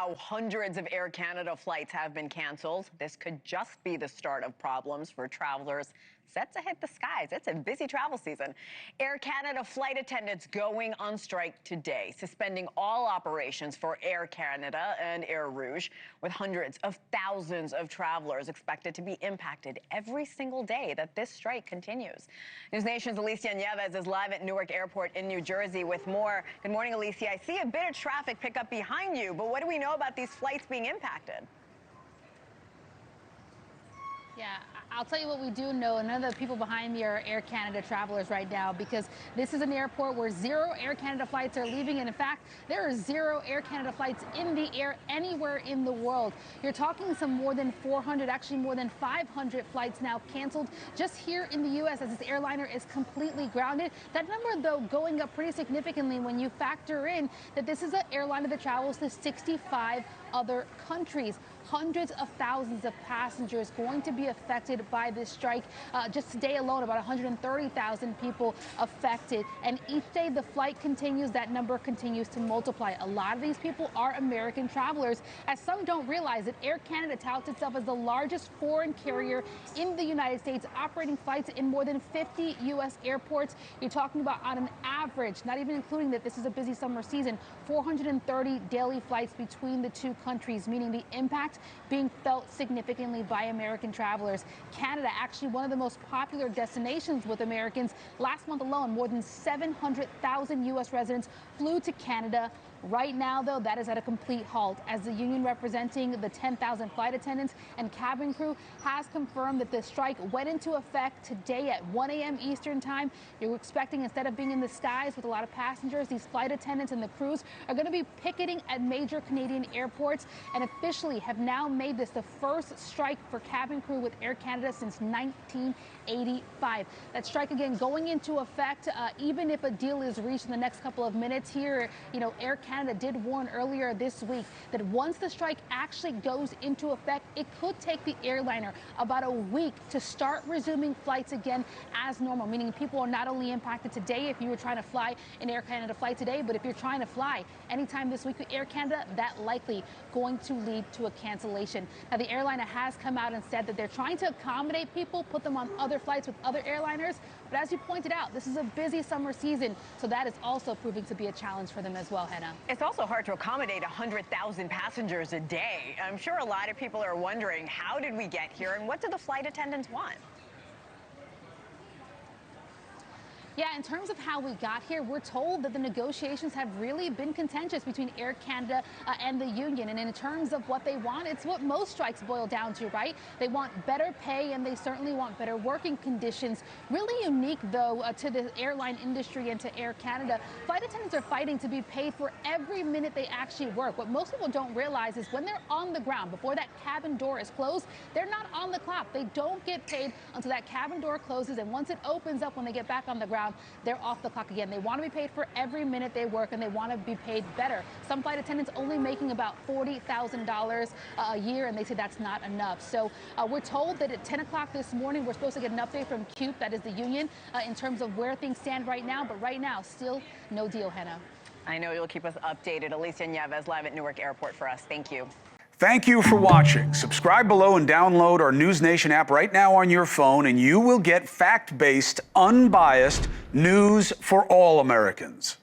now hundreds of Air Canada flights have been canceled. This could just be the start of problems for travelers set to hit the skies. It's a busy travel season. Air Canada flight attendants going on strike today, suspending all operations for Air Canada and Air Rouge, with hundreds of thousands of travelers expected to be impacted every single day that this strike continues. NewsNation's Alicia Nieves is live at Newark Airport in New Jersey with more. Good morning, Alicia. I see a bit of traffic pick up behind you, but what do we know about these flights being impacted? Yeah, I'll tell you what we do know. None of the people behind me are Air Canada travelers right now, because this is an airport where 0 Air Canada flights are leaving. And in fact, there are 0 Air Canada flights in the air anywhere in the world. You're talking some more than 400, actually more than 500 flights now canceled just here in the U.S. as this airliner is completely grounded. That number, though, going up pretty significantly when you factor in that this is an airliner that travels to 65 other countries. Hundreds of thousands of passengers going to be affected by this strike. Just today alone, about 130,000 people affected. And each day the flight continues, that number continues to multiply. A lot of these people are American travelers, as some don't realize that Air Canada touts itself as the largest foreign carrier in the United States, operating flights in more than 50 U.S. airports. You're talking about, on an average, not even including that this is a busy summer season, 430 daily flights between the two countries, meaning the impact being felt significantly by American travelers. Canada, actually one of the most popular destinations with Americans. Last month alone, more than 700,000 U.S. residents flew to Canada. Right now, though, that is at a complete halt, as the union representing the 10,000 flight attendants and cabin crew has confirmed that the strike went into effect today at 1 a.m. Eastern time. You're expecting, instead of being in the skies with a lot of passengers, these flight attendants and the crews are going to be picketing at major Canadian airports, and officially have now made this the first strike for cabin crew with Air Canada since 1985. That strike, again, going into effect even if a deal is reached in the next couple of minutes here. You know, Air Canada did warn earlier this week that once the strike actually goes into effect, it could take the airliner about a week to start resuming flights again as normal, meaning people are not only impacted today if you were trying to fly an Air Canada flight today, but if you're trying to fly anytime this week with Air Canada, that likely going to lead to a cancellation. Now, the airliner has come out and said that they're trying to accommodate people, put them on other flights with other airliners. But as you pointed out, this is a busy summer season, so that is also proving to be a challenge for them as well, Hena. It's also hard to accommodate 100,000 passengers a day. I'm sure a lot of people are wondering, how did we get here, and what do the flight attendants want? Yeah, in terms of how we got here, we're told that the negotiations have really been contentious between Air Canada and the union. And in terms of what they want, it's what most strikes boil down to, right? They want better pay, and they certainly want better working conditions. Really unique, though, to the airline industry and to Air Canada. Flight attendants are fighting to be paid for every minute they actually work. What most people don't realize is when they're on the ground, before that cabin door is closed, they're not on the clock. They don't get paid until that cabin door closes. And once it opens up, when they get back on the ground, they're off the clock again. They want to be paid for every minute they work, and they want to be paid better. Some flight attendants only making about $40,000 a year, and they say that's not enough. So we're told that at 10 o'clock this morning, we're supposed to get an update from CUPE, that is the union, in terms of where things stand right now. But right now, still no deal, Hena. I know you'll keep us updated. Alicia Nieves live at Newark Airport for us. Thank you. Thank you for watching. Subscribe below and download our NewsNation app right now on your phone, and you will get fact-based, unbiased news for all Americans.